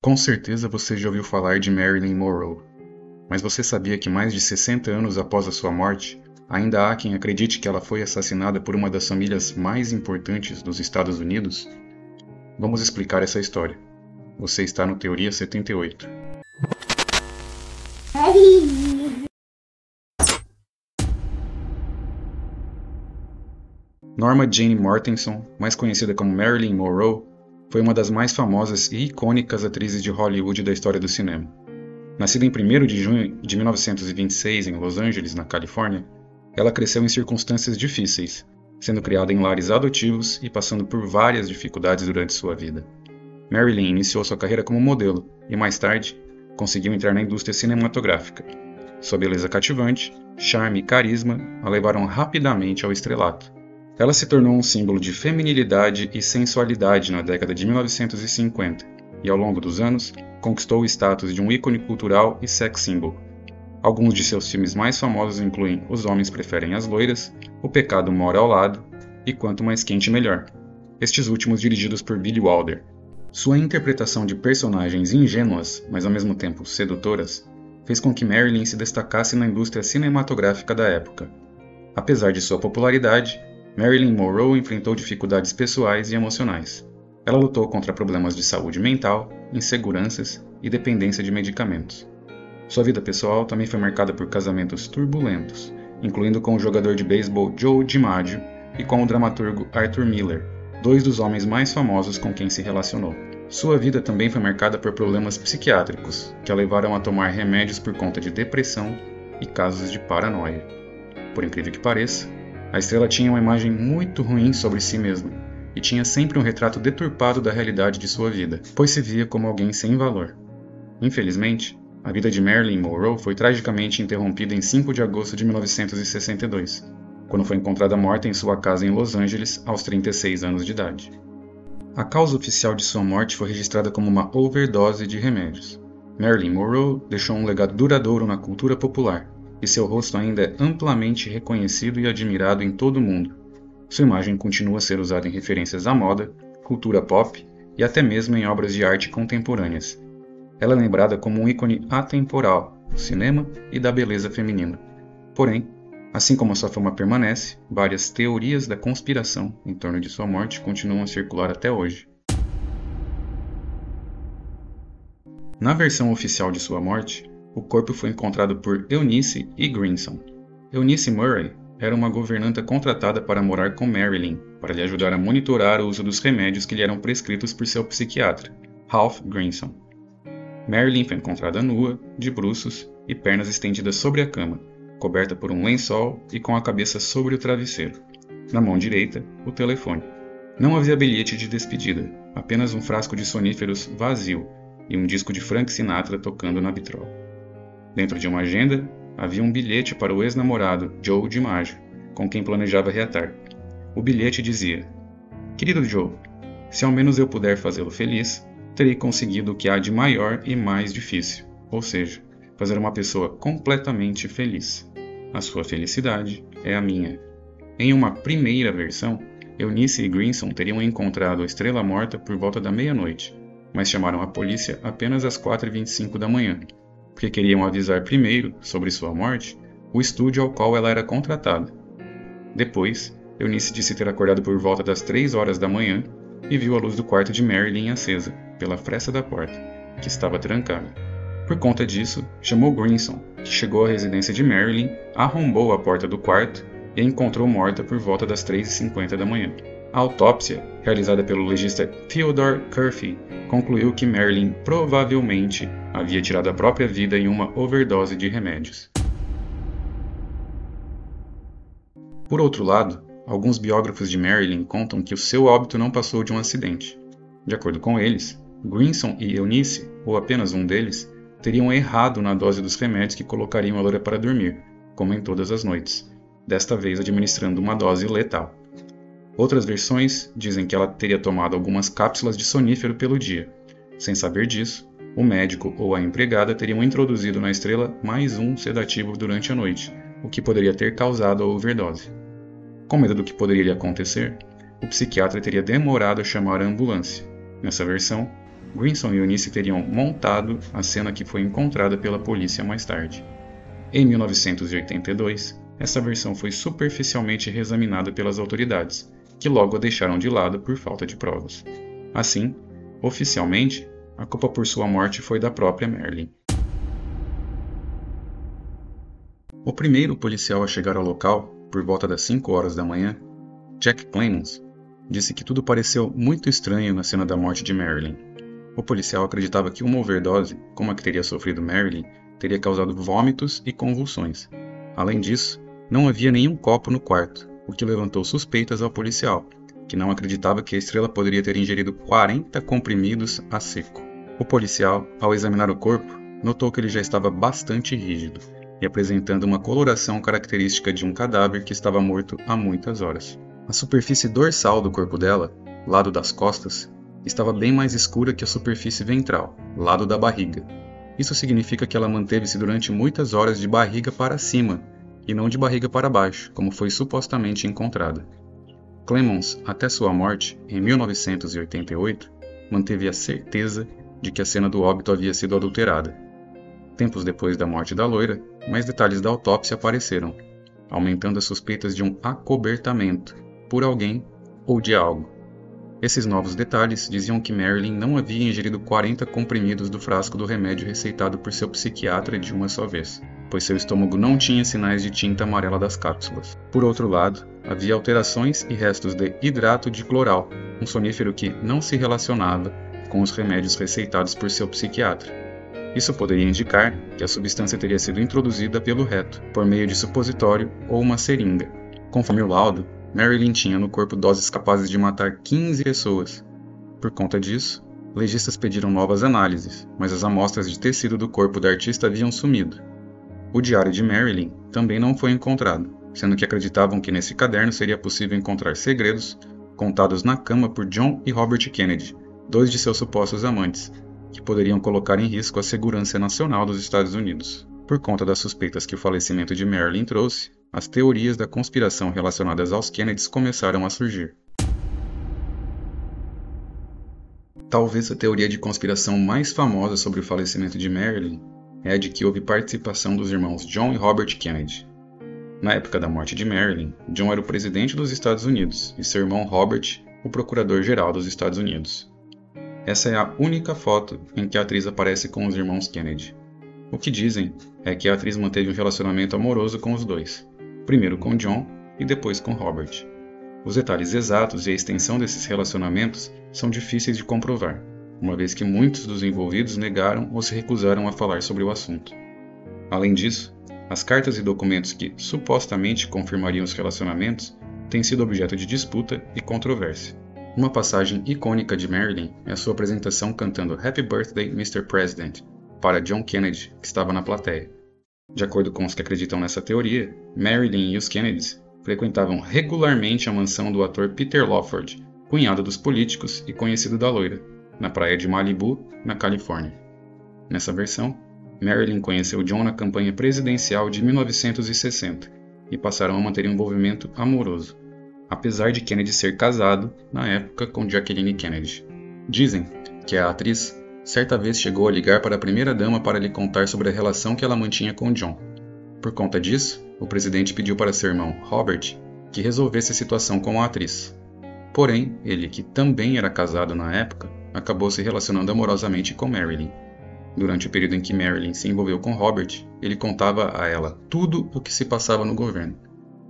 Com certeza você já ouviu falar de Marilyn Monroe, mas você sabia que mais de 60 anos após a sua morte, ainda há quem acredite que ela foi assassinada por uma das famílias mais importantes dos Estados Unidos? Vamos explicar essa história. Você está no Teoria 78. Norma Jane Mortenson, mais conhecida como Marilyn Monroe, foi uma das mais famosas e icônicas atrizes de Hollywood da história do cinema. Nascida em 1º de junho de 1926 em Los Angeles, na Califórnia, ela cresceu em circunstâncias difíceis, sendo criada em lares adotivos e passando por várias dificuldades durante sua vida. Marilyn iniciou sua carreira como modelo e, mais tarde, conseguiu entrar na indústria cinematográfica. Sua beleza cativante, charme e carisma a levaram rapidamente ao estrelato. Ela se tornou um símbolo de feminilidade e sensualidade na década de 1950 e, ao longo dos anos, conquistou o status de um ícone cultural e sex symbol. Alguns de seus filmes mais famosos incluem Os Homens Preferem as Loiras, O Pecado Mora ao Lado e Quanto Mais Quente Melhor, estes últimos dirigidos por Billy Wilder. Sua interpretação de personagens ingênuas, mas ao mesmo tempo sedutoras, fez com que Marilyn se destacasse na indústria cinematográfica da época. Apesar de sua popularidade, Marilyn Monroe enfrentou dificuldades pessoais e emocionais. Ela lutou contra problemas de saúde mental, inseguranças e dependência de medicamentos. Sua vida pessoal também foi marcada por casamentos turbulentos, incluindo com o jogador de beisebol Joe DiMaggio e com o dramaturgo Arthur Miller, dois dos homens mais famosos com quem se relacionou. Sua vida também foi marcada por problemas psiquiátricos, que a levaram a tomar remédios por conta de depressão e casos de paranoia. Por incrível que pareça, a estrela tinha uma imagem muito ruim sobre si mesma e tinha sempre um retrato deturpado da realidade de sua vida, pois se via como alguém sem valor. Infelizmente, a vida de Marilyn Monroe foi tragicamente interrompida em 5 de agosto de 1962, quando foi encontrada morta em sua casa em Los Angeles aos 36 anos de idade. A causa oficial de sua morte foi registrada como uma overdose de remédios. Marilyn Monroe deixou um legado duradouro na cultura popular, e seu rosto ainda é amplamente reconhecido e admirado em todo o mundo. Sua imagem continua a ser usada em referências à moda, cultura pop e até mesmo em obras de arte contemporâneas. Ela é lembrada como um ícone atemporal do cinema e da beleza feminina. Porém, assim como a sua fama permanece, várias teorias da conspiração em torno de sua morte continuam a circular até hoje. Na versão oficial de sua morte, o corpo foi encontrado por Eunice E. Grinson. Eunice Murray era uma governanta contratada para morar com Marilyn, para lhe ajudar a monitorar o uso dos remédios que lhe eram prescritos por seu psiquiatra, Ralph Grinson. Marilyn foi encontrada nua, de bruços e pernas estendidas sobre a cama, coberta por um lençol e com a cabeça sobre o travesseiro. Na mão direita, o telefone. Não havia bilhete de despedida, apenas um frasco de soníferos vazio e um disco de Frank Sinatra tocando na vitrola. Dentro de uma agenda, havia um bilhete para o ex-namorado, Joe DiMaggio, com quem planejava reatar. O bilhete dizia: "Querido Joe, se ao menos eu puder fazê-lo feliz, terei conseguido o que há de maior e mais difícil, ou seja, fazer uma pessoa completamente feliz. A sua felicidade é a minha." Em uma primeira versão, Eunice e Grinson teriam encontrado a estrela morta por volta da meia-noite, mas chamaram a polícia apenas às 4h25 da manhã, porque queriam avisar primeiro, sobre sua morte, o estúdio ao qual ela era contratada. Depois, Eunice disse ter acordado por volta das 3 horas da manhã e viu a luz do quarto de Marilyn acesa, pela fresta da porta, que estava trancada. Por conta disso, chamou Grinson, que chegou à residência de Marilyn, arrombou a porta do quarto e a encontrou morta por volta das 3h50 da manhã. A autópsia, realizada pelo legista Theodore Curfey, concluiu que Marilyn provavelmente havia tirado a própria vida em uma overdose de remédios. Por outro lado, alguns biógrafos de Marilyn contam que o seu óbito não passou de um acidente. De acordo com eles, Grinson e Eunice, ou apenas um deles, teriam errado na dose dos remédios que colocariam a loira para dormir, como em todas as noites, desta vez administrando uma dose letal. Outras versões dizem que ela teria tomado algumas cápsulas de sonífero pelo dia. Sem saber disso, o médico ou a empregada teriam introduzido na estrela mais um sedativo durante a noite, o que poderia ter causado a overdose. Com medo do que poderia lhe acontecer, o psiquiatra teria demorado a chamar a ambulância. Nessa versão, Grinson e Eunice teriam montado a cena que foi encontrada pela polícia mais tarde. Em 1982, essa versão foi superficialmente reexaminada pelas autoridades, que logo a deixaram de lado por falta de provas. Assim, oficialmente, a culpa por sua morte foi da própria Marilyn. O primeiro policial a chegar ao local, por volta das 5 horas da manhã, Jack Clemons, disse que tudo pareceu muito estranho na cena da morte de Marilyn. O policial acreditava que uma overdose, como a que teria sofrido Marilyn, teria causado vômitos e convulsões. Além disso, não havia nenhum copo no quarto, o que levantou suspeitas ao policial, que não acreditava que a estrela poderia ter ingerido 40 comprimidos a seco. O policial, ao examinar o corpo, notou que ele já estava bastante rígido e apresentando uma coloração característica de um cadáver que estava morto há muitas horas. A superfície dorsal do corpo dela, lado das costas, estava bem mais escura que a superfície ventral, lado da barriga. Isso significa que ela manteve-se durante muitas horas de barriga para cima, e não de barriga para baixo, como foi supostamente encontrada. Clemons, até sua morte, em 1988, manteve a certeza de que a cena do óbito havia sido adulterada. Tempos depois da morte da loira, mais detalhes da autópsia apareceram, aumentando as suspeitas de um acobertamento, por alguém ou de algo. Esses novos detalhes diziam que Marilyn não havia ingerido 40 comprimidos do frasco do remédio receitado por seu psiquiatra de uma só vez, pois seu estômago não tinha sinais de tinta amarela das cápsulas. Por outro lado, havia alterações e restos de hidrato de cloral, um sonífero que não se relacionava com os remédios receitados por seu psiquiatra. Isso poderia indicar que a substância teria sido introduzida pelo reto, por meio de supositório ou uma seringa. Conforme o laudo, Marilyn tinha no corpo doses capazes de matar 15 pessoas. Por conta disso, legistas pediram novas análises, mas as amostras de tecido do corpo da artista haviam sumido. O diário de Marilyn também não foi encontrado, sendo que acreditavam que nesse caderno seria possível encontrar segredos contados na cama por John e Robert Kennedy, dois de seus supostos amantes, que poderiam colocar em risco a segurança nacional dos Estados Unidos. Por conta das suspeitas que o falecimento de Marilyn trouxe, as teorias da conspiração relacionadas aos Kennedys começaram a surgir. Talvez a teoria de conspiração mais famosa sobre o falecimento de Marilyn é a de que houve participação dos irmãos John e Robert Kennedy. Na época da morte de Marilyn, John era o presidente dos Estados Unidos e seu irmão Robert, o procurador-geral dos Estados Unidos. Essa é a única foto em que a atriz aparece com os irmãos Kennedy. O que dizem é que a atriz manteve um relacionamento amoroso com os dois, primeiro com John e depois com Robert. Os detalhes exatos e a extensão desses relacionamentos são difíceis de comprovar, uma vez que muitos dos envolvidos negaram ou se recusaram a falar sobre o assunto. Além disso, as cartas e documentos que supostamente confirmariam os relacionamentos têm sido objeto de disputa e controvérsia. Uma passagem icônica de Marilyn é a sua apresentação cantando Happy Birthday, Mr. President, para John Kennedy, que estava na plateia. De acordo com os que acreditam nessa teoria, Marilyn e os Kennedys frequentavam regularmente a mansão do ator Peter Lawford, cunhado dos políticos e conhecido da loira, na praia de Malibu, na Califórnia. Nessa versão, Marilyn conheceu John na campanha presidencial de 1960 e passaram a manter um envolvimento amoroso, apesar de Kennedy ser casado, na época, com Jacqueline Kennedy. Dizem que a atriz certa vez chegou a ligar para a primeira-dama para lhe contar sobre a relação que ela mantinha com John. Por conta disso, o presidente pediu para seu irmão, Robert, que resolvesse a situação com a atriz. Porém, ele, que também era casado na época, acabou se relacionando amorosamente com Marilyn. Durante o período em que Marilyn se envolveu com Robert, ele contava a ela tudo o que se passava no governo.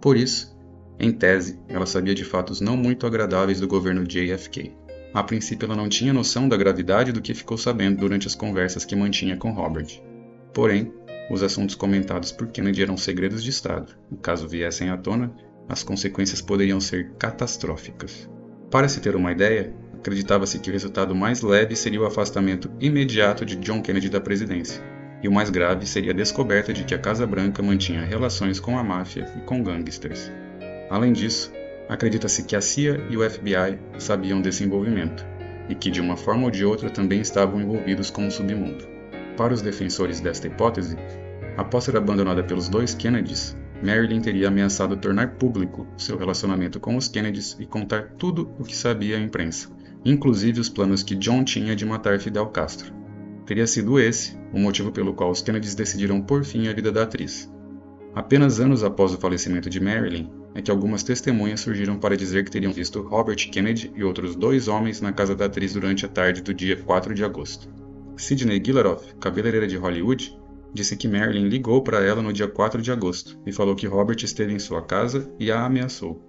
Por isso, em tese, ela sabia de fatos não muito agradáveis do governo JFK. A princípio, ela não tinha noção da gravidade do que ficou sabendo durante as conversas que mantinha com Robert. Porém, os assuntos comentados por Kennedy eram segredos de Estado, e caso viessem à tona, as consequências poderiam ser catastróficas. Para se ter uma ideia, acreditava-se que o resultado mais leve seria o afastamento imediato de John Kennedy da presidência, e o mais grave seria a descoberta de que a Casa Branca mantinha relações com a máfia e com gangsters. Além disso, acredita-se que a CIA e o FBI sabiam desse envolvimento, e que de uma forma ou de outra também estavam envolvidos com o submundo. Para os defensores desta hipótese, após ser abandonada pelos dois Kennedys, Marilyn teria ameaçado tornar público seu relacionamento com os Kennedys e contar tudo o que sabia à imprensa, inclusive os planos que John tinha de matar Fidel Castro. Teria sido esse o motivo pelo qual os Kennedys decidiram por fim a vida da atriz. Apenas anos após o falecimento de Marilyn, é que algumas testemunhas surgiram para dizer que teriam visto Robert Kennedy e outros 2 homens na casa da atriz durante a tarde do dia 4 de agosto. Sidney Guilleroff, cabeleireira de Hollywood, disse que Marilyn ligou para ela no dia 4 de agosto e falou que Robert esteve em sua casa e a ameaçou.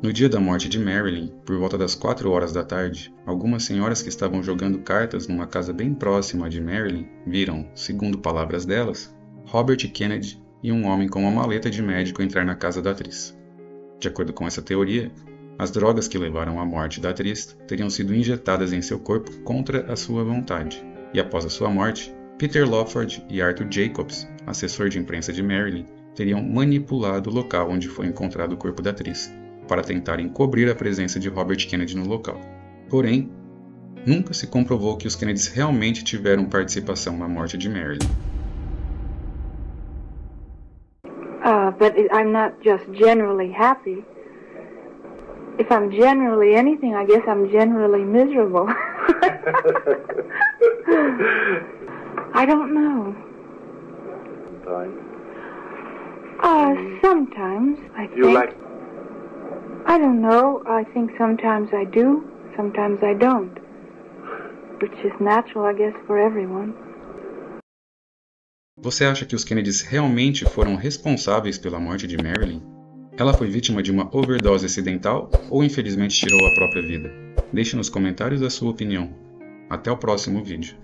No dia da morte de Marilyn, por volta das 4 horas da tarde, algumas senhoras que estavam jogando cartas numa casa bem próxima de Marilyn viram, segundo palavras delas, Robert Kennedy e um homem com uma maleta de médico entrar na casa da atriz. De acordo com essa teoria, as drogas que levaram à morte da atriz teriam sido injetadas em seu corpo contra a sua vontade, e após a sua morte, Peter Lawford e Arthur Jacobs, assessor de imprensa de Marilyn, teriam manipulado o local onde foi encontrado o corpo da atriz, para tentar encobrir a presença de Robert Kennedy no local. Porém, nunca se comprovou que os Kennedys realmente tiveram participação na morte de Marilyn. But I'm not just generally happy. If I'm generally anything, I guess I'm generally miserable. I don't know. Sometimes I think. You like? I don't know. I think sometimes I do, sometimes I don't. Which is natural, I guess, for everyone. Você acha que os Kennedys realmente foram responsáveis pela morte de Marilyn? Ela foi vítima de uma overdose acidental ou infelizmente tirou a própria vida? Deixe nos comentários a sua opinião. Até o próximo vídeo.